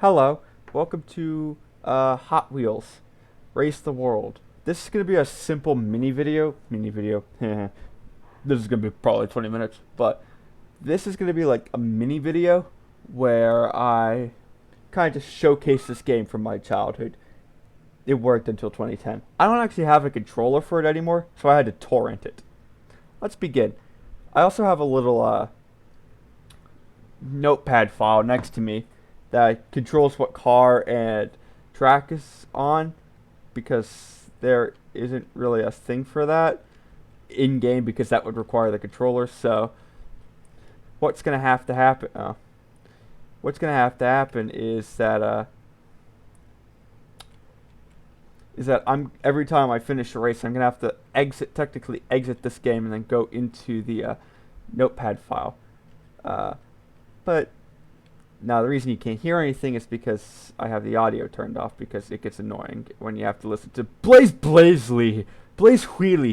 Hello, welcome to Hot Wheels Race the World. This is going to be a simple mini video. This is going to be probably 20 minutes, but this is going to be like a mini video where I kind of just showcase this game from my childhood. It worked until 2010. I don't actually have a controller for it anymore, so I had to torrent it. Let's begin. I also have a little notepad file next to me that controls what car and track is on, because there isn't really a thing for that in game because that would require the controller. So what's gonna have to happen? What's gonna have to happen is that I'm every time I finish a race, I'm gonna have to technically exit this game and then go into the notepad file. But now, the reason you can't hear anything is because I have the audio turned off, because it gets annoying when you have to listen to Blaze Wheelie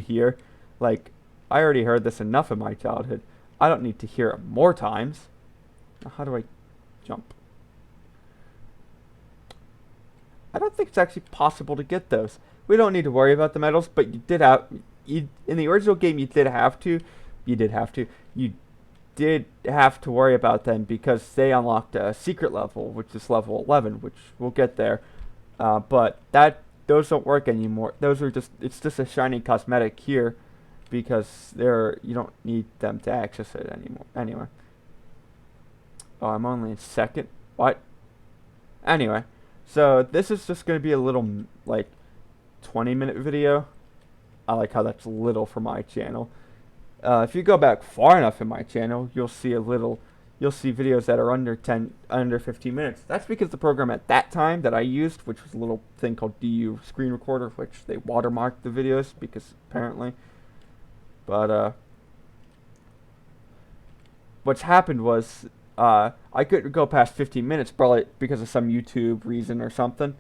here. Like, I already heard this enough in my childhood. I don't need to hear it more times. Now, how do I jump? I don't think it's actually possible to get those. We don't need to worry about the medals, but in the original game, you did have to. You did have to worry about them because they unlocked a secret level, which is level 11, which we'll get there. But those don't work anymore. It's just a shiny cosmetic here because you don't need them to access it anymore. Anyway. Oh, I'm only in second. What? Anyway, so this is just going to be a little, like, 20-minute video. I like how that's little for my channel. If you go back far enough in my channel, you'll see videos that are under 15 minutes. That's because the program at that time that I used, which was a little thing called DU Screen Recorder, which they watermarked the videos because apparently. But what's happened was I couldn't go past 15 minutes, probably because of some YouTube reason or something.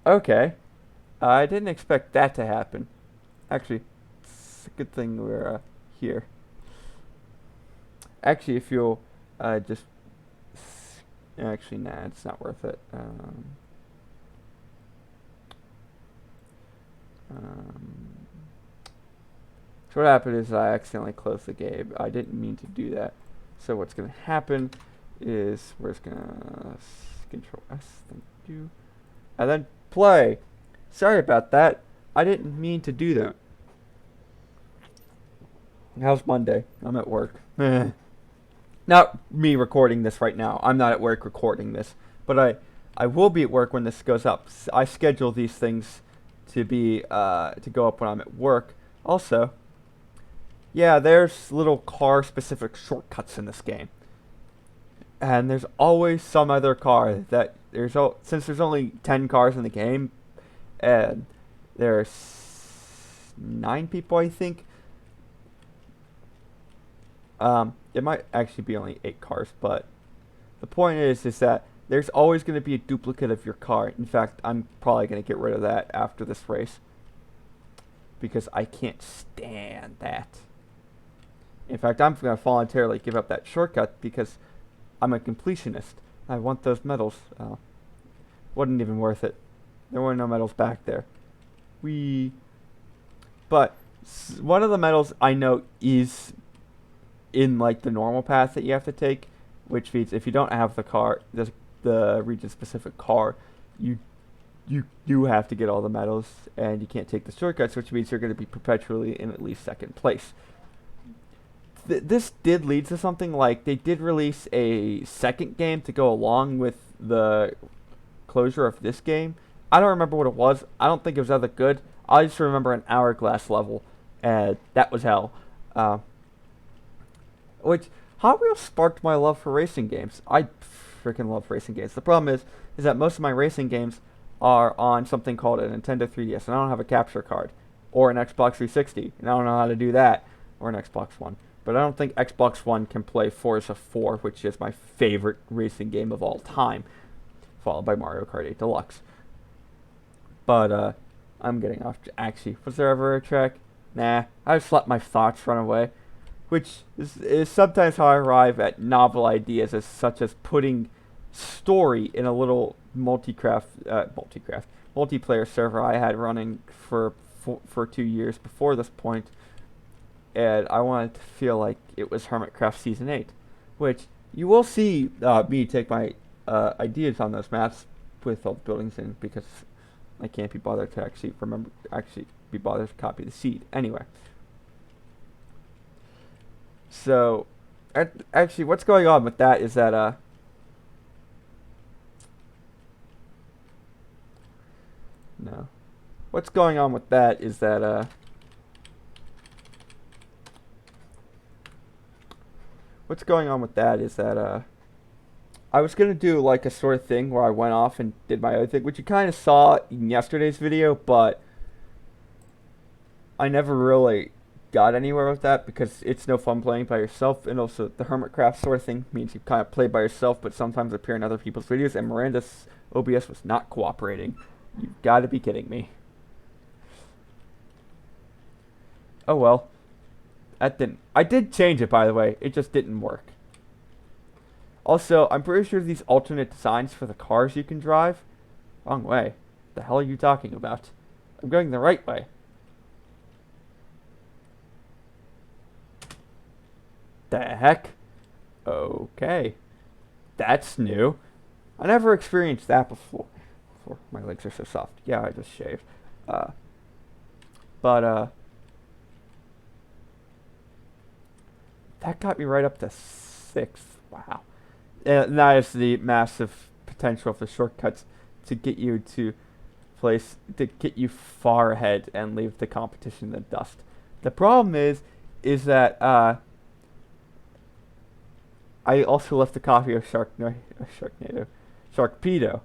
Okay. I didn't expect that to happen. Actually, it's a good thing we're here. Actually, if you'll just... Actually, nah, it's not worth it. So what happened is I accidentally closed the game. I didn't mean to do that. So what's going to happen is we're just going to Control S, thank you. And then play. Sorry about that. I didn't mean to do that. How's Monday? I'm at work. Not me recording this right now. I'm not at work recording this. But I will be at work when this goes up. I schedule these things to go up when I'm at work. Also, yeah, there's little car specific shortcuts in this game. And there's always some other car that since there's only 10 cars in the game, and there's 9 people, I think. It might actually be only 8 cars, but the point is that there's always going to be a duplicate of your car. In fact, I'm probably going to get rid of that after this race because I can't stand that. In fact, I'm going to voluntarily give up that shortcut because I'm a completionist. I want those medals. Wasn't even worth it. There were no medals back there. But one of the medals I know is in like the normal path that you have to take, which means if you don't have the region specific car, you do have to get all the medals, and you can't take the shortcuts, which means you're going to be perpetually in at least second place. This did lead to something like they did release a second game to go along with the closure of this game. I don't remember what it was. I don't think it was that good. I just remember an hourglass level, and that was hell. Which Hot Wheels sparked my love for racing games. I freaking love racing games. The problem is that most of my racing games are on something called a Nintendo 3DS, and I don't have a capture card, or an Xbox 360, and I don't know how to do that, or an Xbox One. but I don't think Xbox One can play Forza 4, which is my favorite racing game of all time, followed by Mario Kart 8 Deluxe. But I'm getting off. Actually, was there ever a track? Nah, I just let my thoughts run away, which is sometimes how I arrive at novel ideas, as such as putting story in a little multiplayer server I had running for 2 years before this point, and I wanted to feel like it was Hermitcraft Season 8, which you will see me take my ideas on those maps with all the buildings in, because I can't be bothered to actually be bothered to copy the seed. Anyway. So, actually, what's going on with that is that, no. What's going on with that is that, I was gonna do like a sort of thing where I went off and did my own thing, which you kind of saw in yesterday's video, but I never really got anywhere with that because it's no fun playing by yourself, and also the Hermitcraft sort of thing means you kind of play by yourself, but sometimes appear in other people's videos, and Miranda's OBS was not cooperating. You've got to be kidding me. Oh well. That didn't. I did change it, by the way. It just didn't work. Also, I'm pretty sure these alternate designs for the cars you can drive. Wrong way. The hell are you talking about? I'm going the right way. The heck? Okay. That's new. I never experienced that before. My legs are so soft. Yeah, I just shaved. But that got me right up to 6th. Wow. And that is the massive potential of the shortcuts to get you to get you far ahead and leave the competition in the dust. The problem is that I also left a copy of Sharkpedo.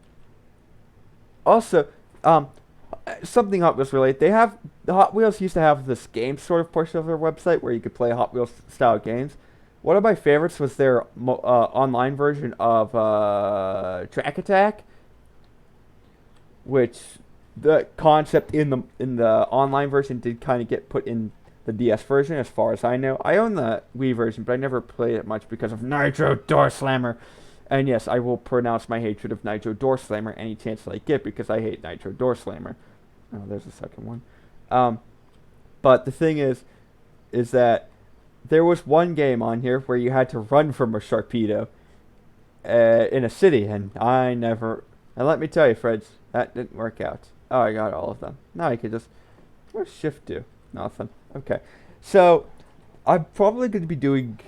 Also, something Hot Wheels related. The Hot Wheels used to have this game sort of portion of their website where you could play Hot Wheels style games. One of my favorites was their online version of Track Attack, which the concept in the online version did kind of get put in the DS version, as far as I know. I own the Wii version, but I never played it much because of Nitro Door Slammer. And yes, I will pronounce my hatred of Nitro Door Slammer any chance that I get, because I hate Nitro Door Slammer. Oh, there's a second one. But the thing is that there was one game on here where you had to run from a Sharkpedo in a city, and and let me tell you, Freds, that didn't work out. Oh, I got all of them. Now I could just, what's Shift do? Nothing. Okay. So, I'm probably going to be doing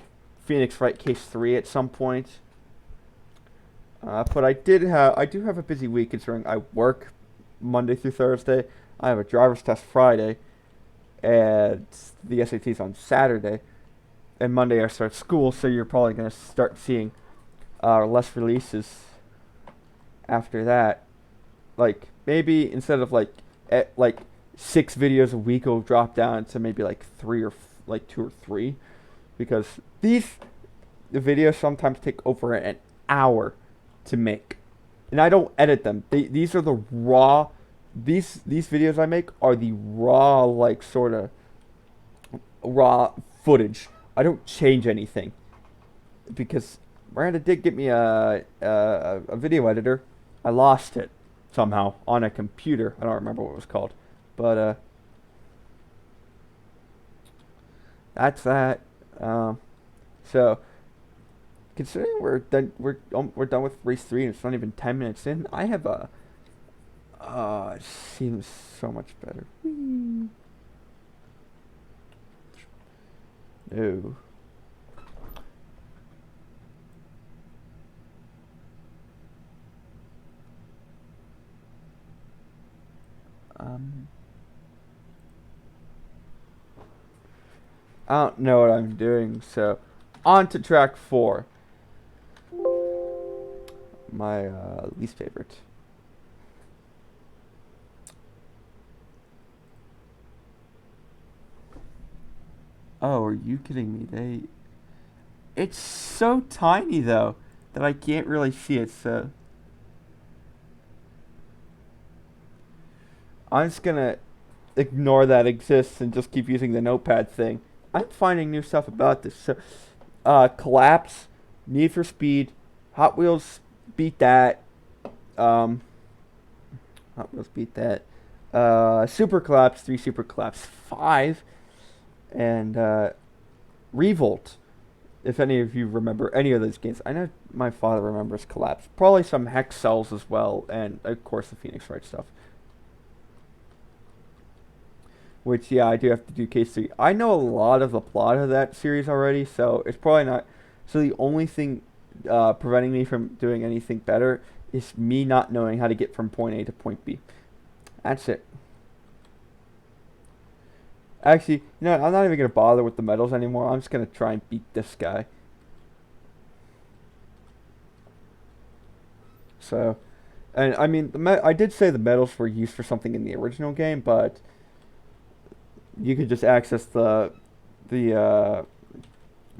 Phoenix Wright Case 3 at some point. But I do have a busy week, considering I work Monday through Thursday. I have a driver's test Friday, and the SAT's on Saturday. And Monday I start school, so you're probably going to start seeing less releases after that. Like, maybe instead of like 6 videos a week, will drop down to maybe like 2 or 3, because the videos sometimes take over an hour to make, and I don't edit them. These are the raw. These videos I make are the raw, like, sort of raw footage. I don't change anything, because Miranda did get me a video editor. I lost it somehow on a computer. I don't remember what it was called, but that's that. So, considering we're done with race 3 and it's not even 10 minutes in, I have it seems so much better. No. I don't know what I'm doing, so on to track 4. My least favorite. Oh, are you kidding me? It's so tiny though that I can't really see it. So I'm just gonna ignore that exists and just keep using the notepad thing. I'm finding new stuff about this. So, Collapse, Need for Speed, Hot Wheels beat that. Um, Hot Wheels beat that. Super Collapse 3, Super Collapse 5, and Revolt. If any of you remember any of those games, I know my father remembers Collapse. Probably some Hex Cells as well, and of course the Phoenix Wright stuff. Which, yeah, I do have to do case 3. I know a lot of the plot of that series already, so it's probably not. So the only thing preventing me from doing anything better is me not knowing how to get from point A to point B. That's it. Actually, I'm not even going to bother with the medals anymore. I'm just going to try and beat this guy. So, and I mean, I did say the medals were used for something in the original game, but you could just access the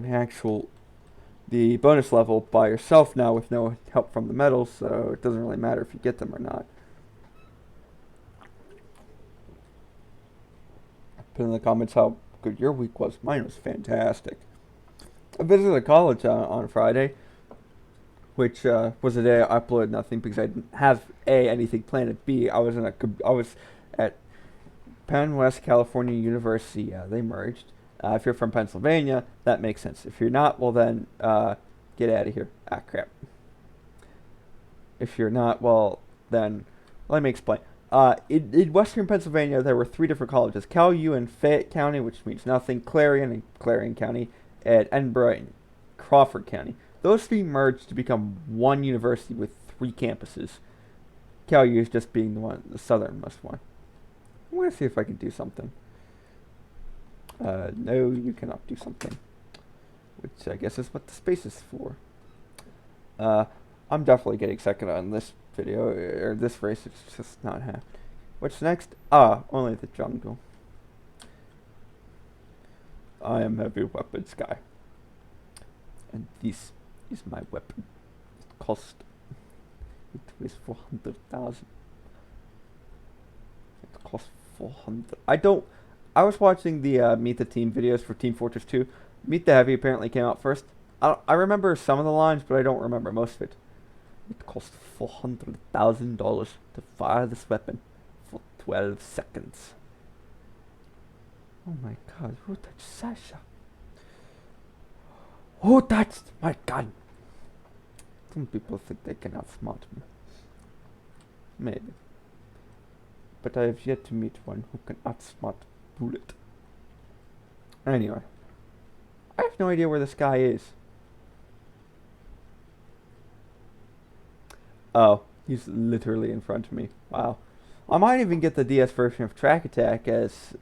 actual the bonus level by yourself now with no help from the medals, so it doesn't really matter if you get them or not. Put in the comments how good your week was. Mine was fantastic. I visited a college on Friday, which was the day I uploaded nothing because I didn't have anything planned. And B, I was at Penn West California University. Yeah, they merged. If you're from Pennsylvania, that makes sense. If you're not, well then get out of here. Ah, crap. If you're not, well then let me explain. In western Pennsylvania, there were 3 different colleges: Cal U in Fayette County, which means nothing; Clarion in Clarion County; and Edinburgh in Crawford County. Those 3 merged to become one university with 3 campuses. Cal U is just being the southernmost one. I'm gonna see if I can do something. No, you cannot do something. Which I guess is what the space is for. I'm definitely getting second on this video, or this race. It's just not happening. What's next? Only the jungle. I am heavy weapons guy. And this is my weapon. It cost. It weighs 400,000. It cost 400. I was watching the Meet the Team videos for Team Fortress 2. Meet the Heavy apparently came out first. I remember some of the lines, but I don't remember most of it. It cost $400,000 to fire this weapon for 12 seconds. Oh my god, who touched Sasha? Who touched my gun? Some people think they can outsmart me. Maybe. But I have yet to meet one who can outsmart Bullet. Anyway. I have no idea where this guy is. Oh, he's literally in front of me. Wow. I might even get the DS version of Track Attack as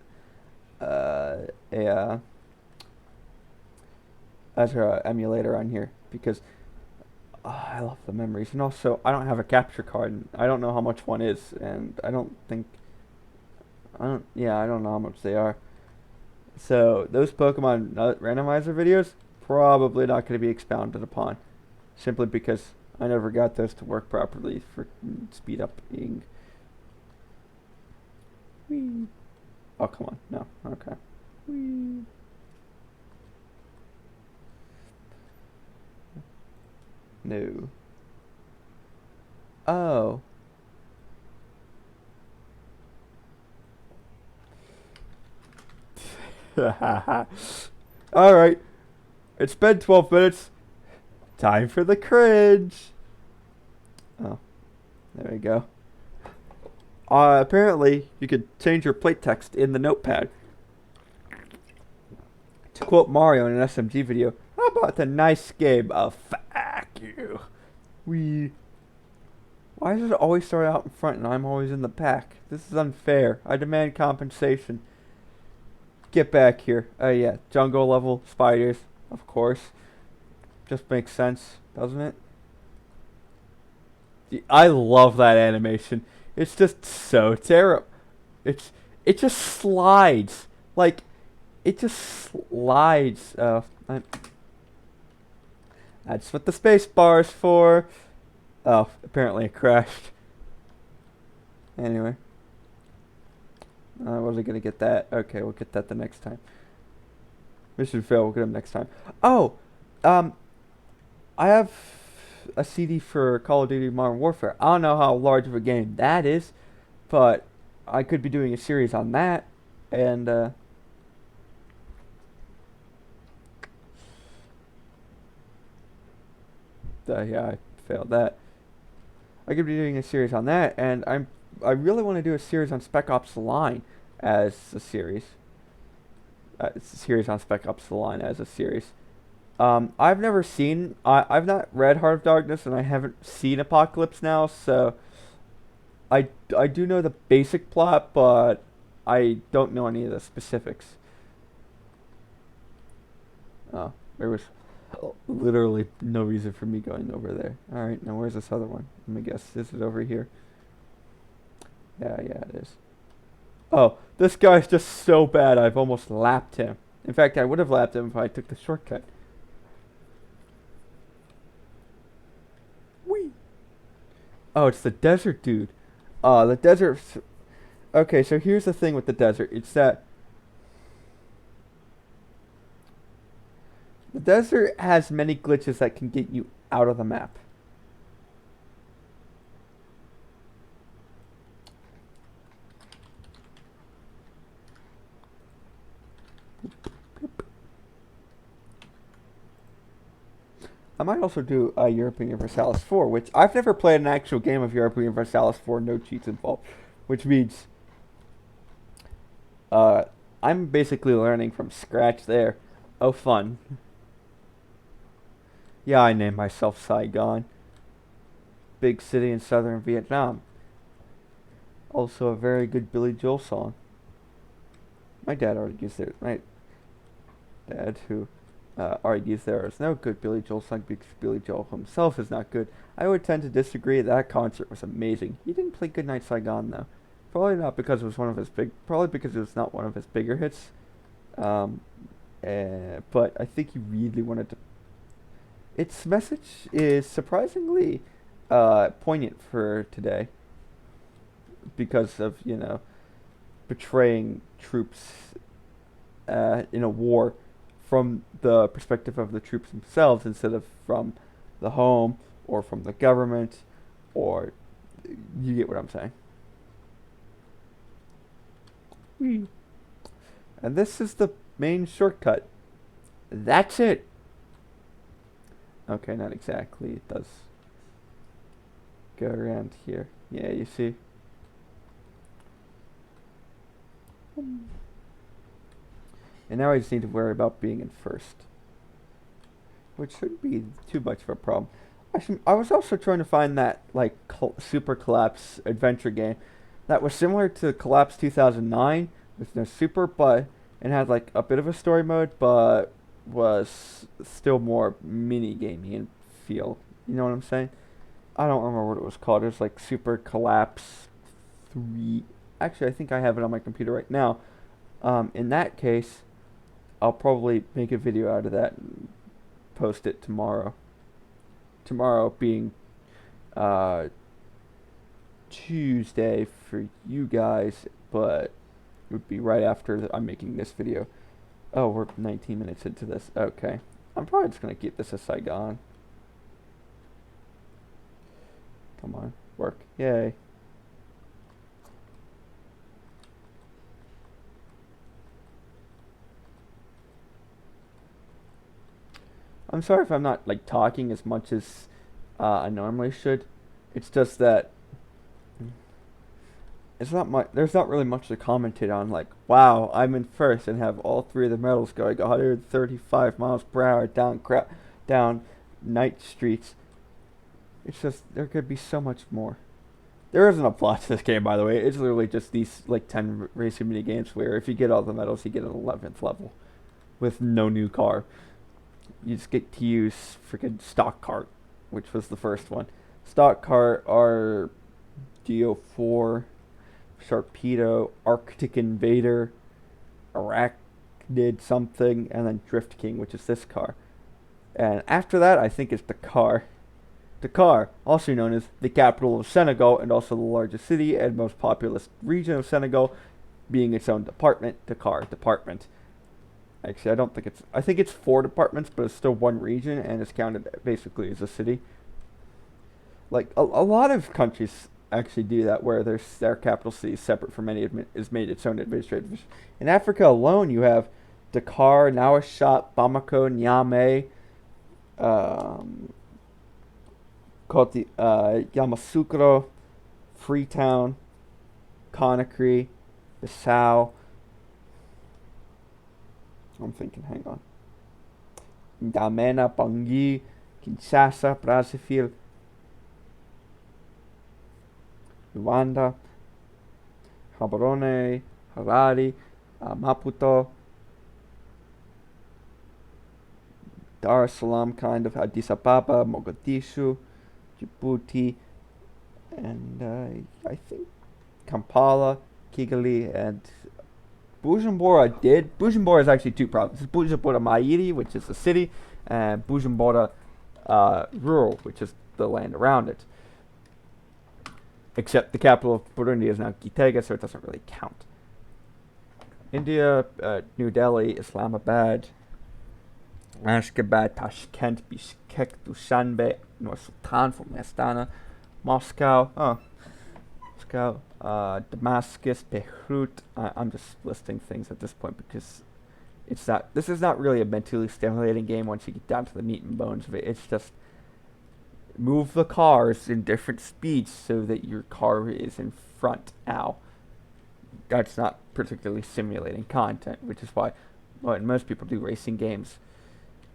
as an emulator on here, because I love the memories, and also I don't have a capture card, and I don't know how much one is, and I don't know how much they are. So those Pokemon randomizer videos probably not going to be expounded upon, simply because I never got those to work properly for speed up-ing. Whee. Oh, come on. No. Okay. Whee. No. Oh. Alright. It's been 12 minutes. Time for the cringe. Oh. There we go. Apparently, you could change your plate text in the notepad. To quote Mario in an SMG video, how about the nice game of fuck you? Why does it always start out in front and I'm always in the back? This is unfair. I demand compensation. Get back here. Oh yeah, jungle level, spiders, of course. Just makes sense, doesn't it? I love that animation. It's just so terrible. It just slides. Like, it just slides. That's what the space bar is for. Oh, apparently it crashed. Anyway. I wasn't gonna get that. Okay, we'll get that the next time. Mission fail, we'll get them next time. Oh! I have a CD for Call of Duty Modern Warfare. I don't know how large of a game that is, but I could be doing a series on that. And, yeah, I failed that. I could be doing a series on that, and I really want to do a series on Spec Ops: The Line as a series. It's a series on Spec Ops: The Line as a series. I've never seen. I've not read Heart of Darkness, and I haven't seen Apocalypse Now, so I do know the basic plot, but I don't know any of the specifics. Oh, there was literally no reason for me going over there. Alright, now where's this other one? Let me guess. Is it over here? Yeah, it is. Oh, this guy's just so bad I've almost lapped him. In fact, I would have lapped him if I took the shortcut. Whee! Oh, it's the desert dude. The desert... Okay, so here's the thing with the desert. It's that the desert has many glitches that can get you out of the map. I might also do European Universalis 4, which I've never played an actual game of European Universalis 4, no cheats involved, which means I'm basically learning from scratch there. Oh, fun. Yeah, I named myself Saigon. Big city in southern Vietnam. Also a very good Billy Joel song. My dad argues there. My dad, who argues there is no good Billy Joel song because Billy Joel himself is not good. I would tend to disagree. That concert was amazing. He didn't play Goodnight Saigon though. Probably not because it was one of his Probably because it was not one of his bigger hits. But I think he really wanted to. Its message is surprisingly poignant for today because of betraying troops in a war from the perspective of the troops themselves instead of from the home or from the government, or you get what I'm saying. And this is the main shortcut. That's it. Okay, not exactly. It does go around here. Yeah, you see? And now I just need to worry about being in first, which shouldn't be too much of a problem. Actually, I was also trying to find that Super Collapse adventure game that was similar to Collapse 2009 with no super, but it had a bit of a story mode, but was still more mini gamey in feel. You know what I'm saying? I don't remember what it was called. It was Super Collapse 3. Actually, I think I have it on my computer right now. In that case, I'll probably make a video out of that and post it tomorrow. Tomorrow being Tuesday for you guys, but it would be right after I'm making this video. Oh, we're 19 minutes into this. Okay. I'm probably just going to keep this as Saigon. Come on. Work. Yay. I'm sorry if I'm not talking as much as I normally should. It's just that it's not much. There's not really much to commentate on. Wow, I'm in first and have all three of the medals going 135 miles per hour down night streets. It's just there could be so much more. There isn't a plot to this game, by the way. It's literally just these 10 racing mini games where if you get all the medals, you get an 11th level with no new car. You just get to use freaking stock cart, which was the first one. Stock cart are DO4, Sharpedo, Arctic Invader, Iraq, Arachnid something, and then Drift King, which is this car. And after that, I think it's Dakar. Dakar, also known as the capital of Senegal and also the largest city and most populous region of Senegal, being its own department, Dakar Department. Actually, I don't think it's. I think it's 4 departments, but it's still one region, and it's counted basically as a city. Like a lot of countries actually do that, where their capital city is separate from any is made its own administrative. In Africa alone, you have Dakar, Nouakchott, Bamako, Niamey, um, Yamoussoukro, Freetown, Conakry, Bissau. I'm thinking, hang on. N'Djamena, Bangui, Kinshasa, Brazzaville, Luanda, Gaborone, Harare, Maputo, Dar es Salaam, kind of, Addis Ababa, Mogadishu, Djibouti, and I think Kampala, Kigali, and Bujumbura Bujumbura is actually 2 provinces. Bujumbura Mairi, which is the city, and Bujumbura Rural, which is the land around it. Except the capital of Burundi is now Gitega, so it doesn't really count. India, New Delhi, Islamabad, Ashgabat, Tashkent, Bishkek, Dushanbe, Nur Sultan from Astana, Moscow, Damascus, Beirut. I'm just listing things at this point because it's not. This is not really a mentally stimulating game once you get down to the meat and bones of it. It's just move the cars in different speeds so that your car is in front. Ow. That's not particularly simulating content, which is why when most people do racing games,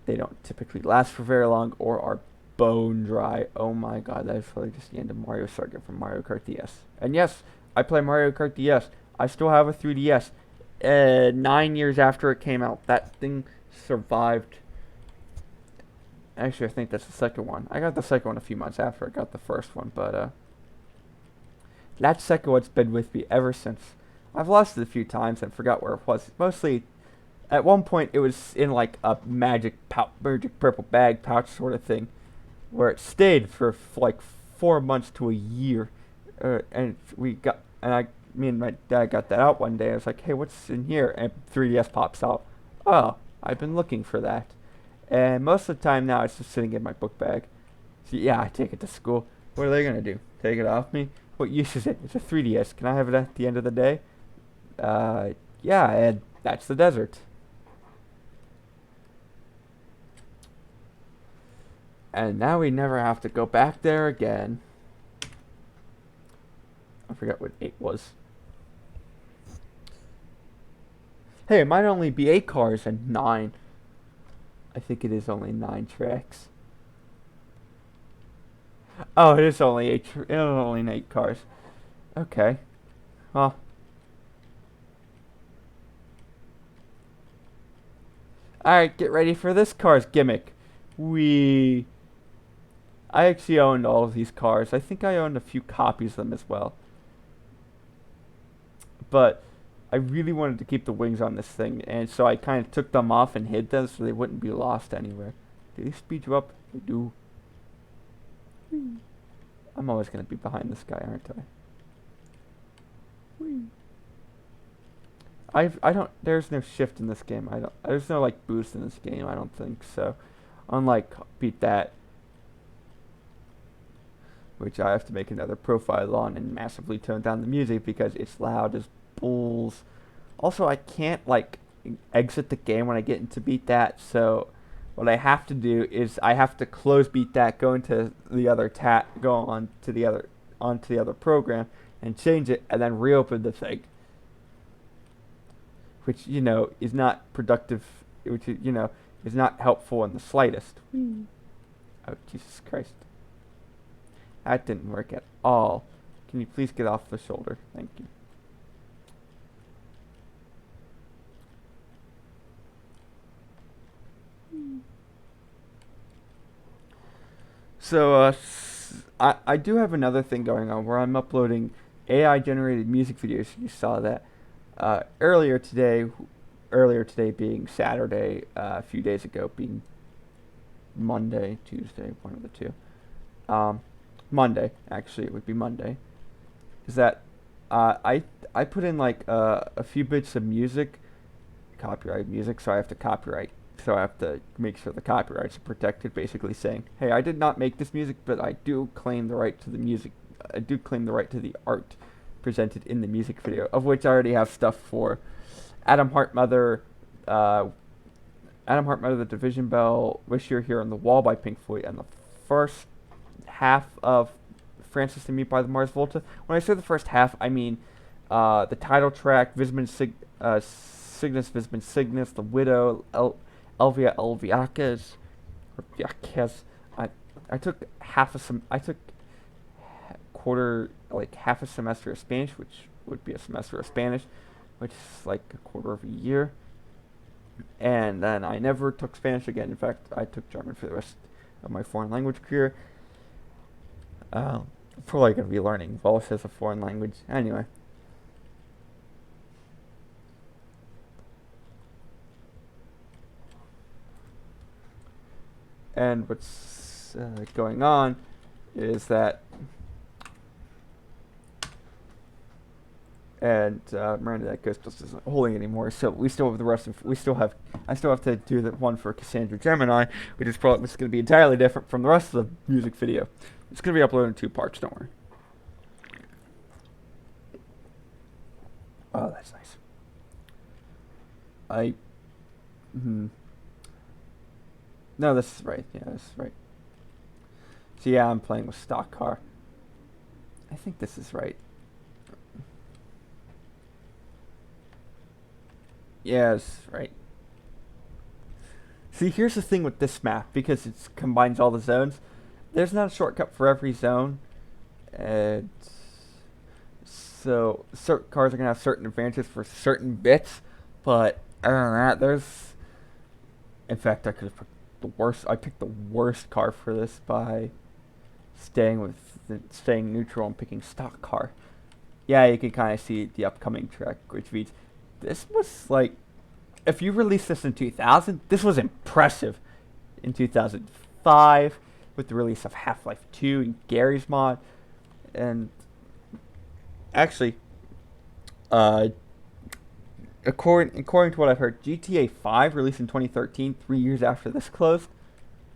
they don't typically last for very long or are bone dry. Oh my god, that is probably just the end of Mario Saga from Mario Kart DS. And yes, I play Mario Kart DS. I still have a 3DS. 9 years after it came out, that thing survived. Actually, I think that's the second one. I got the second one a few months after I got the first one, but that second one's been with me ever since. I've lost it a few times and forgot where it was. Mostly, at one point, it was in like a magic purple bag pouch sort of thing, where it stayed for like 4 months to a year, and me and my dad got that out one day. I was like, "Hey, what's in here?" And 3DS pops out. Oh, I've been looking for that, and most of the time now it's just sitting in my book bag. So yeah, I take it to school. What are they gonna do? Take it off me? What use is it? It's a 3DS. Can I have it at the end of the day? Yeah, and that's the desert. And now we never have to go back there again. I forgot what 8 was. Hey, it might only be 8 cars and 9. I think it is only 9 tracks. Oh, it is only 8. It is only 8 cars. Okay. Well. Alright, get ready for this car's gimmick. I actually owned all of these cars. I think I owned a few copies of them as well. But I really wanted to keep the wings on this thing, and so I kind of took them off and hid them so they wouldn't be lost anywhere. Do they speed you up? They do. I'm always going to be behind this guy, aren't I? I don't. There's no shift in this game. There's no like boost in this game. I don't think so. Unlike Beat That, which I have to make another profile on and massively tone down the music because it's loud as bulls. Also, I can't like exit the game when I get into Beat That. So what I have to do is I have to close Beat That, go into the other go on to the other onto the other program and change it, and then reopen the thing. Which, is not productive, which, is not helpful in the slightest. Oh, Jesus Christ. That didn't work at all. Can you please get off the shoulder? Thank you. So, I do have another thing going on where I'm uploading AI-generated music videos. You saw that. Earlier today, earlier today being Saturday, a few days ago being Monday, Tuesday, one of the two. Monday, actually, it would be Monday. Is that I put in like a few bits of music, copyright music, so I have to copyright. So I have to make sure the copyrights are protected, basically saying, hey, I did not make this music, but I do claim the right to the music. I do claim the right to the art presented in the music video, of which I already have stuff for Adam Hart Mother, The Division Bell, Wish You Were Here on the Wall by Pink Floyd, and the first half of Francis and Me by the Mars Volta. When I say the first half, I mean the title track, Cygnus Visman Cygnus, The Widow, Elvia Elviacas, or Viacas. I took half a semester of Spanish, which would be a semester of Spanish, which is like a quarter of a year. And then I never took Spanish again. In fact, I took German for the rest of my foreign language career. Probably going to be learning Welsh as a foreign language. Anyway. And what's going on is that, and Miranda, that ghost just isn't holding anymore. So we still have the rest of. I still have to do the one for Cassandra Gemini, which is going to be entirely different from the rest of the music video. It's going to be uploaded in 2 parts. Don't worry. Oh, that's nice. No, this is right. Yeah, this is right. So yeah, I'm playing with stock car. I think this is right. Yes, right. See, here's the thing with this map, because it combines all the zones. There's not a shortcut for every zone, and so certain cars are gonna have certain advantages for certain bits. But other than that, there's. In fact, I could have picked the worst. I picked the worst car for this by staying neutral and picking stock car. Yeah, you can kind of see the upcoming track, which reads. This was like, if you released this in 2000, this was impressive. In 2005, with the release of Half-Life 2 and Gary's mod, and actually, according to what I've heard, GTA 5, released in 2013, 3 years after this closed,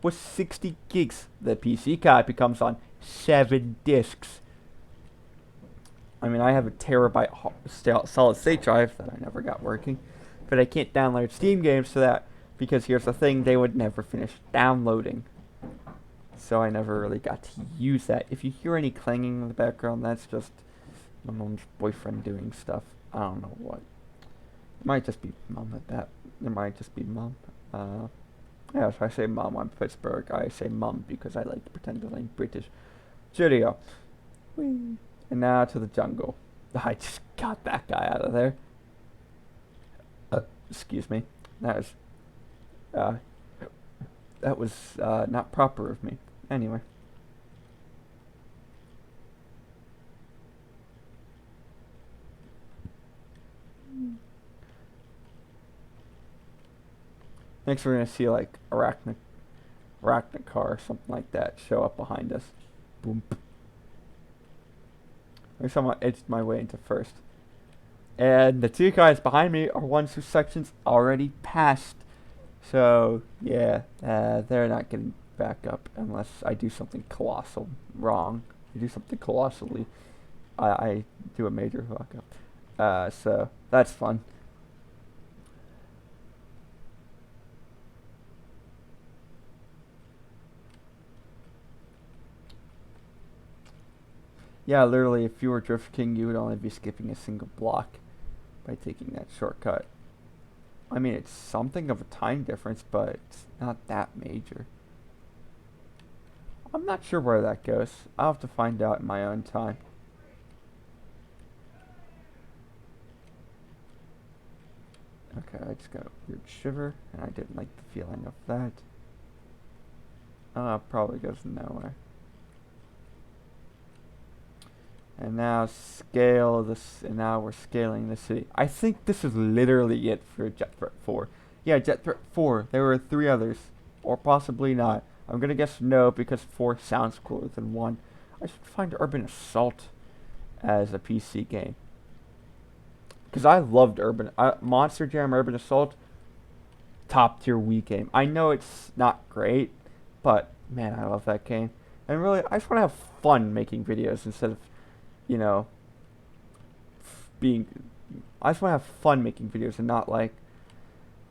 was 60 gigs. The PC copy comes on 7 discs. I mean, I have a terabyte solid state drive that I never got working, but I can't download Steam games to that, because here's the thing, they would never finish downloading. So I never really got to use that. If you hear any clanging in the background, that's just my mom's boyfriend doing stuff. I don't know what. It might just be mom at that. It might just be mom. Yeah, if I say mom, I'm Pittsburgh. I say mum because I like to pretend that I'm British. Cheerio. Whee. And now to the jungle. I just got that guy out of there. Excuse me. That was not proper of me. Anyway. Next we're going to see like arachnic car or something like that show up behind us. Boom. I somehow edged my way into first. And the 2 guys behind me are ones whose section's already passed. So, yeah, they're not getting back up unless I do something colossal wrong. I do something colossally. I do a major fuck up. So, that's fun. Yeah, literally, if you were Drift King, you would only be skipping a single block by taking that shortcut. I mean, it's something of a time difference, but it's not that major. I'm not sure where that goes. I'll have to find out in my own time. Okay, I just got a weird shiver, and I didn't like the feeling of that. Probably goes nowhere. And now scale this, and now we're scaling the city. I think this is literally it for Jet Threat 4. Yeah, Jet Threat 4. There were 3 others. Or possibly not. I'm gonna guess no, because 4 sounds cooler than 1. I should find Urban Assault as a PC game. Because I loved Monster Jam Urban Assault. Top tier Wii game. I know it's not great, but man, I love that game. And really, I just want to have fun making videos instead of, you know, I just want to have fun making videos and not like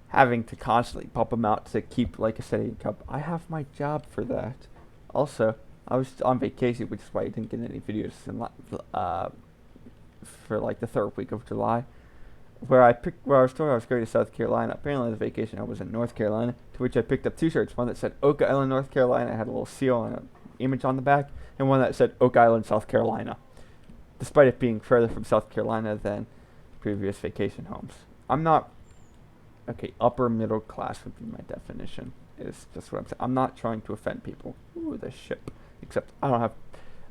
having to constantly pump them out to keep like a steady income. I have my job for that. Also, I was on vacation, which is why I didn't get any videos for like the 3rd week of July. Where I was told I was going to South Carolina. Apparently, the vacation I was in North Carolina. To which I picked up 2 shirts. One that said Oak Island, North Carolina. It had a little seal and an image on the back, and one that said Oak Island, South Carolina. Despite it being further from South Carolina than previous vacation homes. I'm not upper middle class would be my definition. Is just what I'm saying. I'm not trying to offend people. Ooh, the ship. Except I don't have.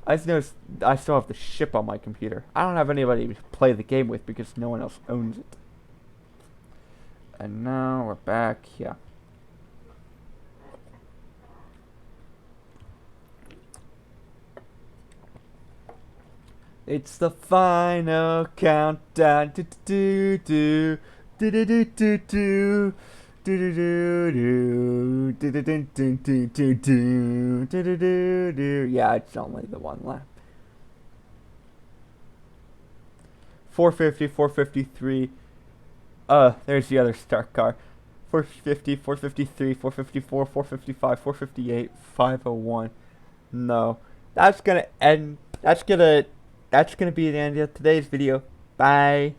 I just noticed I still have the ship on my computer. I don't have anybody to play the game with because no one else owns it. And now we're back here. It's the final countdown. Do do do do do do do do. Yeah, it's only the one lap. 450, 453. There's the other start car. 450, 453, 454, 455, 458, 501. No, that's gonna be the end of today's video. Bye.